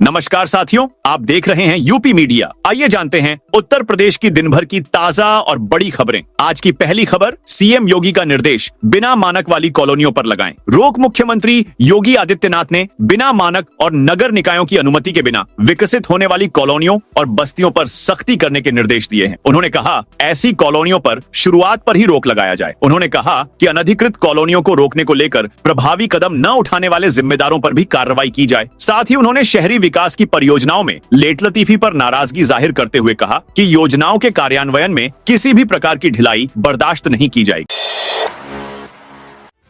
नमस्कार साथियों, आप देख रहे हैं यूपी मीडिया। आइए जानते हैं उत्तर प्रदेश की दिन भर की ताजा और बड़ी खबरें। आज की पहली खबर, सीएम योगी का निर्देश, बिना मानक वाली कॉलोनियों पर लगाएं। रोक मुख्यमंत्री योगी आदित्यनाथ ने बिना मानक और नगर निकायों की अनुमति के बिना विकसित होने वाली कॉलोनियों और बस्तियों पर सख्ती करने के निर्देश दिए हैं। उन्होंने कहा, ऐसी कॉलोनियों पर शुरुआत पर ही रोक लगाया जाए। उन्होंने कहा कि अनधिकृत कॉलोनियों को रोकने को लेकर प्रभावी कदम न उठाने वाले जिम्मेदारों पर भी कार्रवाई की जाए। साथ ही उन्होंने शहरी विकास की परियोजनाओं में लेटलतीफी पर नाराजगी जाहिर करते हुए कहा कि योजनाओं के कार्यान्वयन में किसी भी प्रकार की ढिलाई बर्दाश्त नहीं की जाएगी।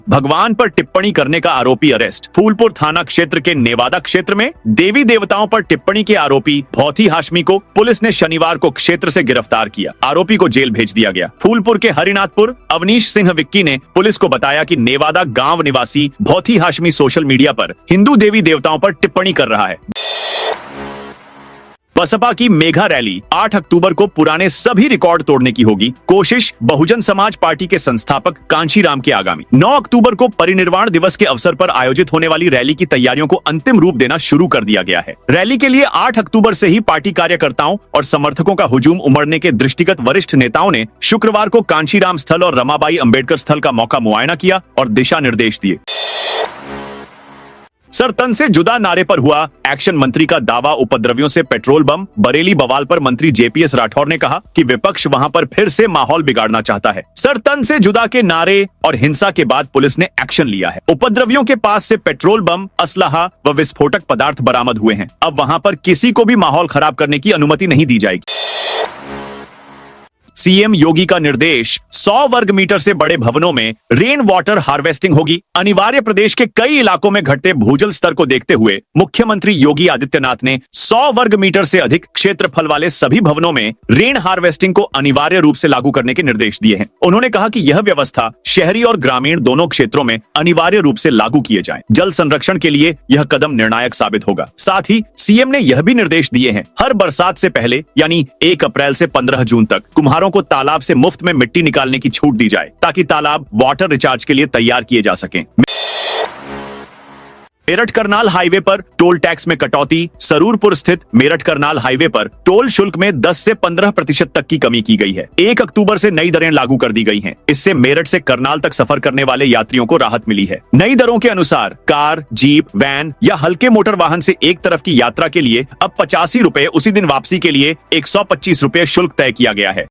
भगवान पर टिप्पणी करने का आरोपी अरेस्ट। फूलपुर थाना क्षेत्र के नेवादा क्षेत्र में देवी देवताओं पर टिप्पणी के आरोपी भौथी हाशमी को पुलिस ने शनिवार को क्षेत्र से गिरफ्तार किया। आरोपी को जेल भेज दिया गया। फूलपुर के हरिनाथपुर अवनीश सिंह विक्की ने पुलिस को बताया कि नेवादा गांव निवासी भौथी हाशमी सोशल मीडिया पर हिंदू देवी देवताओं पर टिप्पणी कर रहा है। बसपा की मेगा रैली 8 अक्टूबर को पुराने सभी रिकॉर्ड तोड़ने की होगी। कोशिश बहुजन समाज पार्टी के संस्थापक कांशीराम के आगामी 9 अक्टूबर को परिनिर्वाण दिवस के अवसर पर आयोजित होने वाली रैली की तैयारियों को अंतिम रूप देना शुरू कर दिया गया है। रैली के लिए 8 अक्टूबर से ही पार्टी कार्यकर्ताओं और समर्थकों का हुजूम उमड़ने के दृष्टिगत वरिष्ठ नेताओं ने शुक्रवार को कांशीराम स्थल और रमाबाई अंबेडकर स्थल का मौका मुआयना किया और दिशा निर्देश दिए। सर तन से जुदा नारे पर हुआ एक्शन, मंत्री का दावा, उपद्रवियों से पेट्रोल बम। बरेली बवाल पर मंत्री जेपीएस राठौर ने कहा कि विपक्ष वहां पर फिर से माहौल बिगाड़ना चाहता है। सर तन से जुदा के नारे और हिंसा के बाद पुलिस ने एक्शन लिया है। उपद्रवियों के पास से पेट्रोल बम, असलहा व विस्फोटक पदार्थ बरामद हुए हैं। अब वहां पर किसी को भी माहौल खराब करने की अनुमति नहीं दी जाएगी। सीएम योगी का निर्देश, 100 वर्ग मीटर से बड़े भवनों में रेन वाटर हार्वेस्टिंग होगी। अनिवार्य प्रदेश के कई इलाकों में घटते भूजल स्तर को देखते हुए मुख्यमंत्री योगी आदित्यनाथ ने 100 वर्ग मीटर से अधिक क्षेत्रफल वाले सभी भवनों में रेन हार्वेस्टिंग को अनिवार्य रूप से लागू करने के निर्देश दिए हैं। उन्होंने कहा कि यह व्यवस्था शहरी और ग्रामीण दोनों क्षेत्रों में अनिवार्य रूप से लागू किए जाए। जल संरक्षण के लिए यह कदम निर्णायक साबित होगा। साथ ही सीएम ने यह भी निर्देश दिए हैं, हर बरसात से पहले यानी 1 अप्रैल से 15 जून तक कुम्हारों को तालाब से मुफ्त में मिट्टी निकालने की छूट दी जाए ताकि तालाब वाटर रिचार्ज के लिए तैयार किए जा सकें। मेरठ करनाल हाईवे पर टोल टैक्स में कटौती। सरूरपुर स्थित मेरठ करनाल हाईवे पर टोल शुल्क में 10 से 15% तक की कमी की गई है। 1 अक्टूबर से नई दरें लागू कर दी गई हैं। इससे मेरठ से करनाल तक सफर करने वाले यात्रियों को राहत मिली है। नई दरों के अनुसार कार, जीप, वैन या हल्के मोटर वाहन से एक तरफ की यात्रा के लिए अब 85 रुपए, उसी दिन वापसी के लिए 125 रुपए शुल्क तय किया गया है।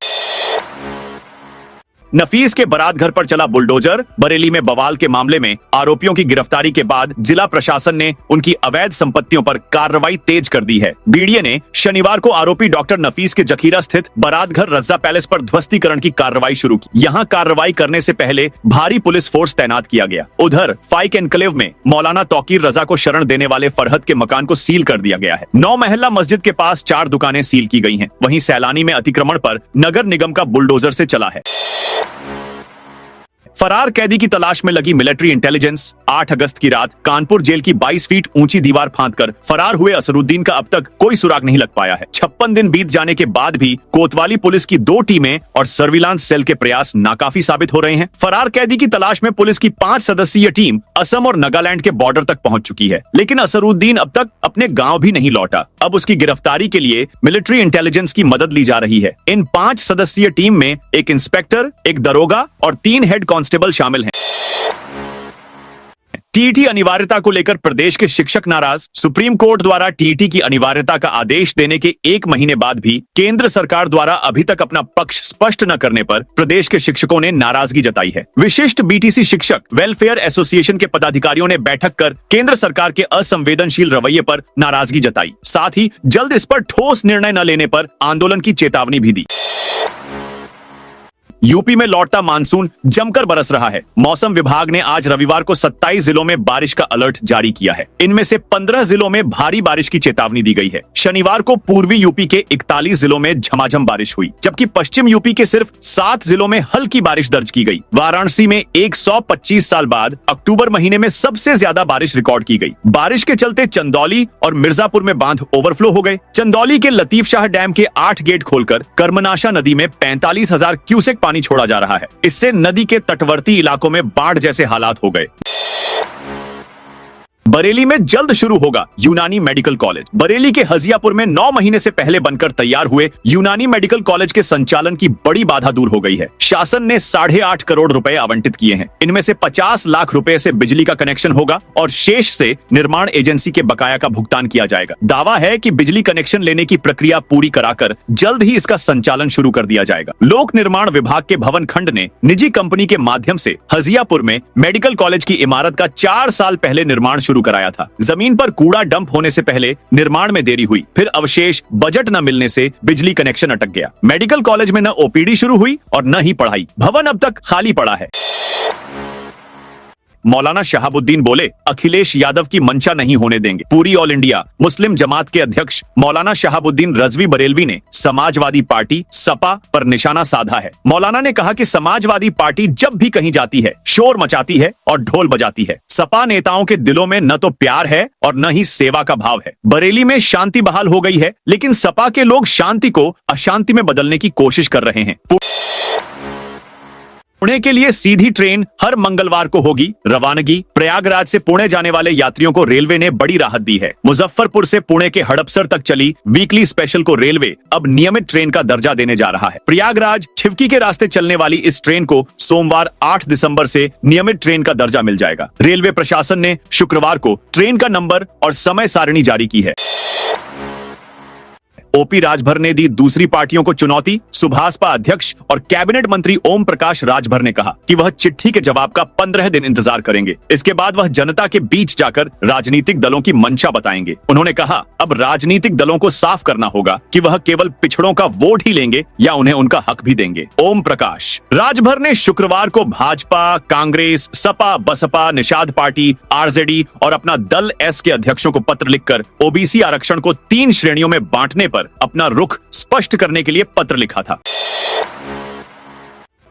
नफीस के बारात घर पर चला बुलडोजर। बरेली में बवाल के मामले में आरोपियों की गिरफ्तारी के बाद जिला प्रशासन ने उनकी अवैध संपत्तियों पर कार्रवाई तेज कर दी है। बीडीए ने शनिवार को आरोपी डॉक्टर नफीस के जखीरा स्थित बारात घर रज्जा पैलेस पर ध्वस्तीकरण की कार्रवाई शुरू की। यहां कार्रवाई करने से पहले भारी पुलिस फोर्स तैनात किया गया। उधर फाइक एनक्लेव में मौलाना तौकीर रजा को शरण देने वाले फरहत के मकान को सील कर दिया गया है। 9 महल्ला मस्जिद के पास 4 दुकानें सील की गई हैं। वहीं सैलानी में अतिक्रमण पर नगर निगम का बुलडोजर से चला है। फरार कैदी की तलाश में लगी मिलिट्री इंटेलिजेंस। 8 अगस्त की रात कानपुर जेल की 22 फीट ऊंची दीवार फांदकर फरार हुए असरुद्दीन का अब तक कोई सुराग नहीं लग पाया है। 56 दिन बीत जाने के बाद भी कोतवाली पुलिस की 2 टीमें और सर्विलांस सेल के प्रयास नाकाफी साबित हो रहे हैं। फरार कैदी की तलाश में पुलिस की 5 सदस्यीय टीम असम और नागालैंड के बॉर्डर तक पहुंच चुकी है, लेकिन असरुद्दीन अब तक अपने गांव भी नहीं लौटा। अब उसकी गिरफ्तारी के लिए मिलिट्री इंटेलिजेंस की मदद ली जा रही है। इन 5 सदस्यीय टीम में एक इंस्पेक्टर, एक दरोगा और 3 हेड कांस्टेबल शामिल हैं। टीईटी अनिवार्यता को लेकर प्रदेश के शिक्षक नाराज। सुप्रीम कोर्ट द्वारा टीईटी की अनिवार्यता का आदेश देने के 1 महीने बाद भी केंद्र सरकार द्वारा अभी तक अपना पक्ष स्पष्ट न करने पर प्रदेश के शिक्षकों ने नाराजगी जताई है। विशिष्ट बीटीसी शिक्षक वेलफेयर एसोसिएशन के पदाधिकारियों ने बैठक कर केंद्र सरकार के असंवेदनशील रवैये पर नाराजगी जताई। साथ ही जल्द इस पर ठोस निर्णय न लेने पर आंदोलन की चेतावनी भी दी। यूपी में लौटता मानसून जमकर बरस रहा है। मौसम विभाग ने आज रविवार को 27 जिलों में बारिश का अलर्ट जारी किया है। इनमें से 15 जिलों में भारी बारिश की चेतावनी दी गई है। शनिवार को पूर्वी यूपी के 41 जिलों में झमाझम बारिश हुई, जबकि पश्चिम यूपी के सिर्फ 7 जिलों में हल्की बारिश दर्ज की गई। वाराणसी में 125 साल बाद अक्टूबर महीने में सबसे ज्यादा बारिश रिकॉर्ड की गई। बारिश के चलते चंदौली और मिर्जापुर में बांध ओवरफ्लो हो गए। चंदौली के लतीफ शाह डैम के 8 गेट खोलकर कर्मनाशा नदी में 45,000 क्यूसेक पानी छोड़ा जा रहा है। इससे नदी के तटवर्ती इलाकों में बाढ़ जैसे हालात हो गए। बरेली में जल्द शुरू होगा यूनानी मेडिकल कॉलेज। बरेली के हजियापुर में 9 महीने से पहले बनकर तैयार हुए यूनानी मेडिकल कॉलेज के संचालन की बड़ी बाधा दूर हो गई है। शासन ने 8.5 करोड़ रुपए आवंटित किए हैं। इनमें से 50 लाख रुपए से बिजली का कनेक्शन होगा और शेष से निर्माण एजेंसी के बकाया का भुगतान किया जाएगा। दावा है कि बिजली कनेक्शन लेने की प्रक्रिया पूरी कराकर जल्द ही इसका संचालन शुरू कर दिया जाएगा। लोक निर्माण विभाग के भवन खंड ने निजी कंपनी के माध्यम से हजियापुर में मेडिकल कॉलेज की इमारत का 4 साल पहले निर्माण शुरू कराया था। जमीन पर कूड़ा डंप होने से पहले निर्माण में देरी हुई, फिर अवशेष बजट न मिलने से बिजली कनेक्शन अटक गया। मेडिकल कॉलेज में न ओपीडी शुरू हुई और न ही पढ़ाई। भवन अब तक खाली पड़ा है। मौलाना शहाबुद्दीन बोले, अखिलेश यादव की मंशा नहीं होने देंगे। पूरी ऑल इंडिया मुस्लिम जमात के अध्यक्ष मौलाना शहाबुद्दीन रजवी बरेलवी ने समाजवादी पार्टी सपा पर निशाना साधा है। मौलाना ने कहा कि समाजवादी पार्टी जब भी कहीं जाती है शोर मचाती है और ढोल बजाती है। सपा नेताओं के दिलों में न तो प्यार है और न ही सेवा का भाव है। बरेली में शांति बहाल हो गई है, लेकिन सपा के लोग शांति को अशांति में बदलने की कोशिश कर रहे हैं। पुणे के लिए सीधी ट्रेन हर मंगलवार को होगी रवानगी। प्रयागराज से पुणे जाने वाले यात्रियों को रेलवे ने बड़ी राहत दी है। मुजफ्फरपुर से पुणे के हड़पसर तक चली वीकली स्पेशल को रेलवे अब नियमित ट्रेन का दर्जा देने जा रहा है। प्रयागराज छिवकी के रास्ते चलने वाली इस ट्रेन को सोमवार 8 दिसंबर से नियमित ट्रेन का दर्जा मिल जाएगा। रेलवे प्रशासन ने शुक्रवार को ट्रेन का नंबर और समय सारणी जारी की है। ओपी राजभर ने दी दूसरी पार्टियों को चुनौती। सुभाषपा अध्यक्ष और कैबिनेट मंत्री ओम प्रकाश राजभर ने कहा कि वह चिट्ठी के जवाब का 15 दिन इंतजार करेंगे। इसके बाद वह जनता के बीच जाकर राजनीतिक दलों की मंशा बताएंगे। उन्होंने कहा, अब राजनीतिक दलों को साफ करना होगा कि वह केवल पिछड़ों का वोट ही लेंगे या उन्हें उनका हक भी देंगे। ओम प्रकाश राजभर ने शुक्रवार को भाजपा, कांग्रेस, सपा, बसपा, निषाद पार्टी, आरजेडी और अपना दल एस के अध्यक्षों को पत्र लिखकर ओबीसी आरक्षण को 3 श्रेणियों में बांटने पर अपना रुख स्पष्ट करने के लिए पत्र लिखा था।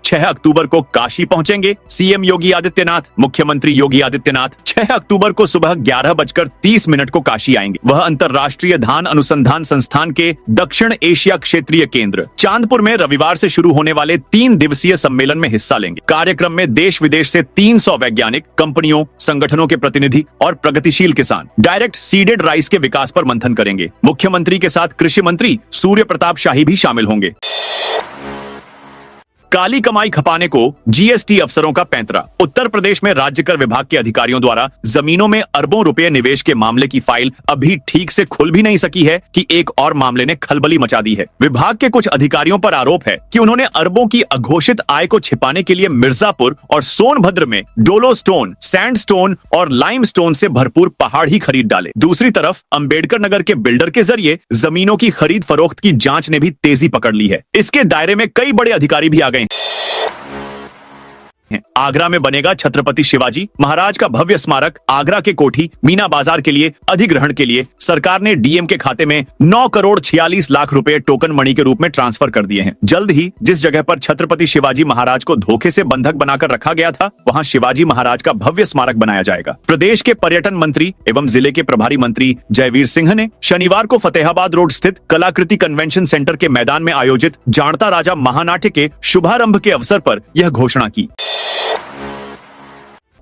6 अक्टूबर को काशी पहुंचेंगे सीएम योगी आदित्यनाथ। मुख्यमंत्री योगी आदित्यनाथ 6 अक्टूबर को सुबह 11:30 को काशी आएंगे। वह अंतर्राष्ट्रीय धान अनुसंधान संस्थान के दक्षिण एशिया क्षेत्रीय केंद्र चांदपुर में रविवार से शुरू होने वाले 3 दिवसीय सम्मेलन में हिस्सा लेंगे। कार्यक्रम में देश विदेश से 300 वैज्ञानिक, कंपनियों, संगठनों के प्रतिनिधि और प्रगतिशील किसान डायरेक्ट सीडेड राइस के विकास पर मंथन करेंगे। मुख्यमंत्री के साथ कृषि मंत्री सूर्य प्रताप शाही भी शामिल होंगे। काली कमाई खपाने को जीएसटी अफसरों का पैंतरा। उत्तर प्रदेश में राज्य कर विभाग के अधिकारियों द्वारा जमीनों में अरबों रुपए निवेश के मामले की फाइल अभी ठीक से खुल भी नहीं सकी है कि एक और मामले ने खलबली मचा दी है। विभाग के कुछ अधिकारियों पर आरोप है कि उन्होंने अरबों की अघोषित आय को छिपाने के लिए मिर्जापुर और सोनभद्र में डोलो स्टोन, सैंड स्टोन और लाइम स्टोन से भरपूर पहाड़ ही खरीद डाले। दूसरी तरफ अंबेडकर नगर के बिल्डर के जरिए जमीनों की खरीद फरोख्त की जांच ने भी तेजी पकड़ ली है। इसके दायरे में कई बड़े अधिकारी भी आ गए। आगरा में बनेगा छत्रपति शिवाजी महाराज का भव्य स्मारक। आगरा के कोठी मीना बाजार के लिए अधिग्रहण के लिए सरकार ने डीएम के खाते में 9 करोड़ 46 लाख रुपए टोकन मनी के रूप में ट्रांसफर कर दिए हैं। जल्द ही जिस जगह पर छत्रपति शिवाजी महाराज को धोखे से बंधक बनाकर रखा गया था, वहां शिवाजी महाराज का भव्य स्मारक बनाया जाएगा। प्रदेश के पर्यटन मंत्री एवं जिले के प्रभारी मंत्री जयवीर सिंह ने शनिवार को फतेहाबाद रोड स्थित कलाकृति कन्वेंशन सेंटर के मैदान में आयोजित जानता राजा महानाट्य के शुभारंभ के अवसर पर यह घोषणा की।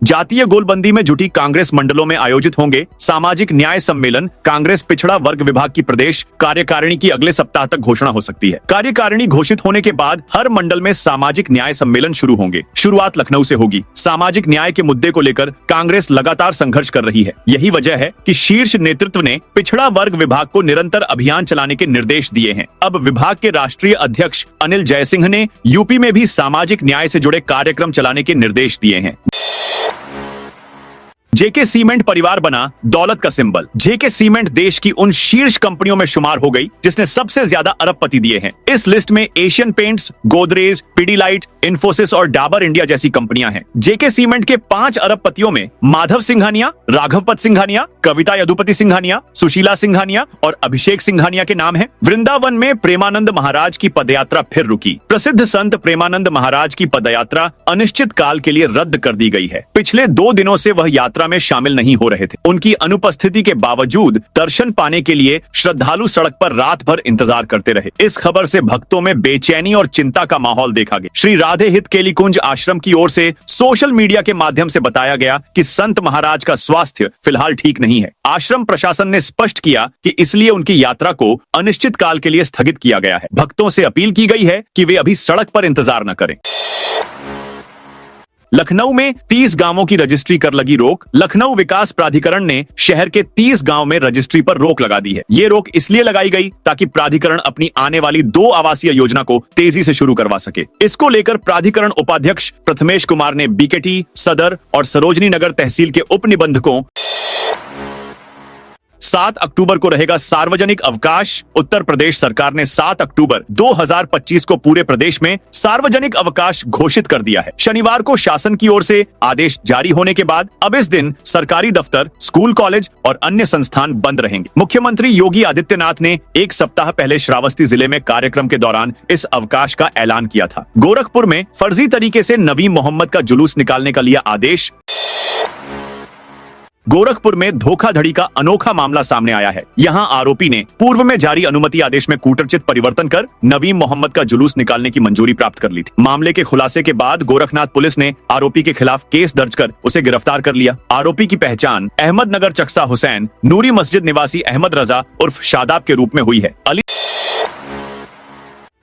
जातीय गोलबंदी में जुटी कांग्रेस मंडलों में आयोजित होंगे सामाजिक न्याय सम्मेलन। कांग्रेस पिछड़ा वर्ग विभाग की प्रदेश कार्यकारिणी की अगले सप्ताह तक घोषणा हो सकती है। कार्यकारिणी घोषित होने के बाद हर मंडल में सामाजिक न्याय सम्मेलन शुरू होंगे। शुरुआत लखनऊ से होगी। सामाजिक न्याय के मुद्दे को लेकर कांग्रेस लगातार संघर्ष कर रही है। यही वजह है कि शीर्ष नेतृत्व ने पिछड़ा वर्ग विभाग को निरंतर अभियान चलाने के निर्देश दिए हैं। अब विभाग के राष्ट्रीय अध्यक्ष अनिल जयसिंह ने यूपी में भी सामाजिक न्याय से जुड़े कार्यक्रम चलाने के निर्देश दिए हैं। जेके सीमेंट परिवार बना दौलत का सिंबल। जेके सीमेंट देश की उन शीर्ष कंपनियों में शुमार हो गई जिसने सबसे ज्यादा अरबपति दिए हैं। इस लिस्ट में एशियन पेंट्स, गोदरेज, पिडीलाइट, इन्फोसिस और डाबर इंडिया जैसी कंपनियां हैं। जेके सीमेंट के 5 अरबपतियों में माधव सिंघानिया, राघवपत सिंघानिया, कविता यदुपति सिंघानिया, सुशीला सिंघानिया और अभिषेक सिंघानिया के नाम हैं। वृंदावन में प्रेमानंद महाराज की पदयात्रा फिर रुकी। प्रसिद्ध संत प्रेमानंद महाराज की पदयात्रा अनिश्चित काल के लिए रद्द कर दी गई है। पिछले 2 दिनों से वह यात्रा यात्रा में शामिल नहीं हो रहे थे। उनकी अनुपस्थिति के बावजूद दर्शन पाने के लिए श्रद्धालु सड़क पर रात भर इंतजार करते रहे। इस खबर से भक्तों में बेचैनी और चिंता का माहौल देखा गया। श्री राधे हित केली कुंज आश्रम की ओर से सोशल मीडिया के माध्यम से बताया गया कि संत महाराज का स्वास्थ्य फिलहाल ठीक नहीं है। आश्रम प्रशासन ने स्पष्ट किया कि इसलिए उनकी यात्रा को अनिश्चित काल के लिए स्थगित किया गया है। भक्तों से अपील की गई है कि वे अभी सड़क पर इंतजार न करें। लखनऊ में 30 गांवों की रजिस्ट्री कर लगी रोक। लखनऊ विकास प्राधिकरण ने शहर के 30 गांव में रजिस्ट्री पर रोक लगा दी है। ये रोक इसलिए लगाई गई ताकि प्राधिकरण अपनी आने वाली 2 आवासीय योजना को तेजी से शुरू करवा सके। इसको लेकर प्राधिकरण उपाध्यक्ष प्रथमेश कुमार ने बीकेटी, सदर और सरोजनी नगर तहसील के उप निबंधकों 7 अक्टूबर को रहेगा सार्वजनिक अवकाश। उत्तर प्रदेश सरकार ने 7 अक्टूबर 2025 को पूरे प्रदेश में सार्वजनिक अवकाश घोषित कर दिया है। शनिवार को शासन की ओर से आदेश जारी होने के बाद अब इस दिन सरकारी दफ्तर, स्कूल, कॉलेज और अन्य संस्थान बंद रहेंगे। मुख्यमंत्री योगी आदित्यनाथ ने 1 सप्ताह पहले श्रावस्ती जिले में कार्यक्रम के दौरान इस अवकाश का ऐलान किया था। गोरखपुर में फर्जी तरीके से नबी मोहम्मद का जुलूस निकालने का लिया आदेश। गोरखपुर में धोखाधड़ी का अनोखा मामला सामने आया है। यहां आरोपी ने पूर्व में जारी अनुमति आदेश में कूटरचित परिवर्तन कर नवीम मोहम्मद का जुलूस निकालने की मंजूरी प्राप्त कर ली थी। मामले के खुलासे के बाद गोरखनाथ पुलिस ने आरोपी के खिलाफ केस दर्ज कर उसे गिरफ्तार कर लिया। आरोपी की पहचान अहमदनगर चक्सा हुसैन, नूरी मस्जिद निवासी अहमद रजा उर्फ शादाब के रूप में हुई है।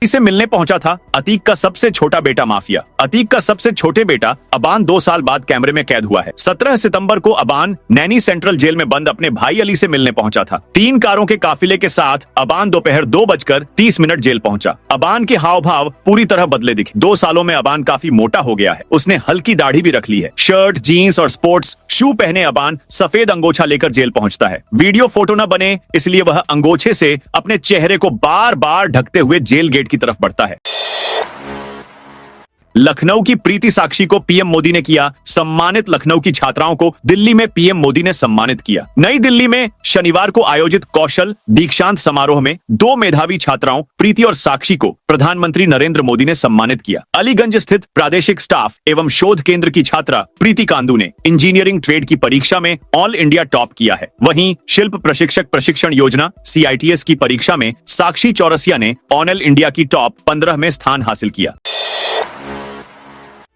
से मिलने पहुंचा था अतीक का सबसे छोटा बेटा माफिया। अतीक का सबसे छोटे बेटा अबान 2 साल बाद कैमरे में कैद हुआ है। 17 सितंबर को अबान नैनी सेंट्रल जेल में बंद अपने भाई अली से मिलने पहुंचा था। 3 कारों के काफिले के साथ अबान दोपहर 2:30 जेल पहुंचा। अबान के हाव भाव पूरी तरह बदले दिखे। 2 सालों में अबान काफी मोटा हो गया है। उसने हल्की दाढ़ी भी रख ली है। शर्ट, जीन्स और स्पोर्ट्स शू पहने अबान सफेद अंगोछा लेकर जेल पहुंचता है। वीडियो फोटो न बने इसलिए वह अंगोछे से अपने चेहरे को बार बार ढकते हुए जेल गेट की तरफ बढ़ता है। लखनऊ की प्रीति साक्षी को पीएम मोदी ने किया सम्मानित। लखनऊ की छात्राओं को दिल्ली में पीएम मोदी ने सम्मानित किया। नई दिल्ली में शनिवार को आयोजित कौशल दीक्षांत समारोह में 2 मेधावी छात्राओं प्रीति और साक्षी को प्रधानमंत्री नरेंद्र मोदी ने सम्मानित किया। अलीगंज स्थित प्रादेशिक स्टाफ एवं शोध केंद्र की छात्रा प्रीति कांदू ने इंजीनियरिंग ट्रेड की परीक्षा में ऑल इंडिया टॉप किया है। वहीं शिल्प प्रशिक्षक प्रशिक्षण योजना CITS की परीक्षा में साक्षी चौरसिया ने ऑल इंडिया की टॉप 15 में स्थान हासिल किया।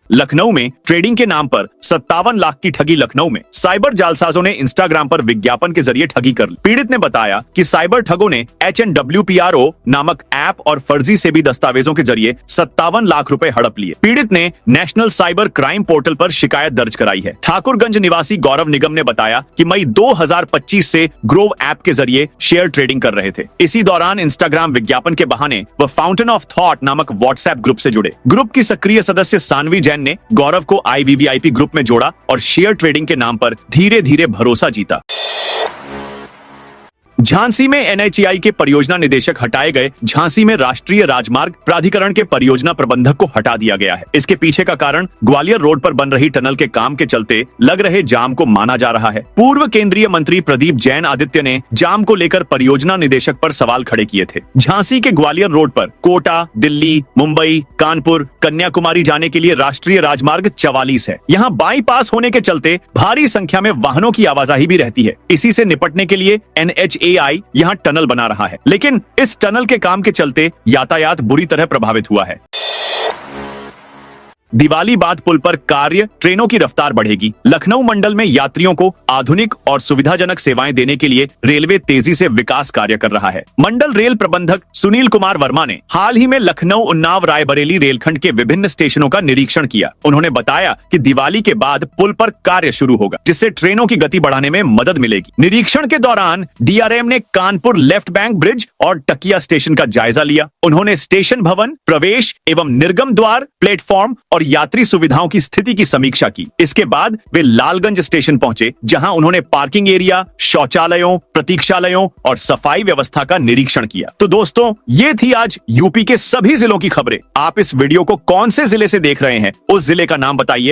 लखनऊ में ट्रेडिंग के नाम पर 57 लाख की ठगी। लखनऊ में साइबर जालसाजों ने इंस्टाग्राम पर विज्ञापन के जरिए ठगी कर ली। पीड़ित ने बताया कि साइबर ठगों ने HNWPRO नामक ऐप और फर्जी सेबी दस्तावेजों के जरिए 57 लाख रुपए हड़प लिए। पीड़ित ने नेशनल साइबर क्राइम पोर्टल पर शिकायत दर्ज कराई है। ठाकुरगंज निवासी गौरव निगम ने बताया कि मई 2025 से ग्रोव ऐप के जरिए शेयर ट्रेडिंग कर रहे थे। इसी दौरान इंस्टाग्राम विज्ञापन के बहाने वह फाउंटेन ऑफ थॉट नामक व्हाट्सएप ग्रुप से जुड़े। ग्रुप की सक्रिय सदस्य सानवी जैन ने गौरव को IVVIP ग्रुप में जोड़ा और शेयर ट्रेडिंग के नाम पर धीरे धीरे भरोसा जीता। झांसी में NHAI के परियोजना निदेशक हटाए गए। झांसी में राष्ट्रीय राजमार्ग प्राधिकरण के परियोजना प्रबंधक को हटा दिया गया है। इसके पीछे का कारण ग्वालियर रोड पर बन रही टनल के काम के चलते लग रहे जाम को माना जा रहा है। पूर्व केंद्रीय मंत्री प्रदीप जैन आदित्य ने जाम को लेकर परियोजना निदेशक पर सवाल खड़े किए थे। झांसी के ग्वालियर रोड पर कोटा, दिल्ली, मुंबई, कानपुर, कन्याकुमारी जाने के लिए राष्ट्रीय राजमार्ग 44 है। यहाँ बाईपास होने के चलते भारी संख्या में वाहनों की आवाजाही भी रहती है। इसी से निपटने के लिए NHAI यहां टनल बना रहा है, लेकिन इस टनल के काम के चलते यातायात बुरी तरह प्रभावित हुआ है। दिवाली बाद पुल पर कार्य, ट्रेनों की रफ्तार बढ़ेगी। लखनऊ मंडल में यात्रियों को आधुनिक और सुविधाजनक सेवाएं देने के लिए रेलवे तेजी से विकास कार्य कर रहा है। मंडल रेल प्रबंधक सुनील कुमार वर्मा ने हाल ही में लखनऊ, उन्नाव, रायबरेली रेलखंड के विभिन्न स्टेशनों का निरीक्षण किया। उन्होंने बताया कि दिवाली के बाद पुल पर कार्य शुरू होगा, जिससे ट्रेनों की गति बढ़ाने में मदद मिलेगी। निरीक्षण के दौरान DRM ने कानपुर लेफ्ट बैंक ब्रिज और टकिया स्टेशन का जायजा लिया। उन्होंने स्टेशन भवन, प्रवेश एवं निर्गम द्वार, प्लेटफॉर्म और यात्री सुविधाओं की स्थिति की समीक्षा की। इसके बाद वे लालगंज स्टेशन पहुंचे, जहां उन्होंने पार्किंग एरिया, शौचालयों, प्रतीक्षालयों और सफाई व्यवस्था का निरीक्षण किया। तो दोस्तों, ये थी आज यूपी के सभी जिलों की खबरें। आप इस वीडियो को कौन से जिले से देख रहे हैं, उस जिले का नाम बताइए।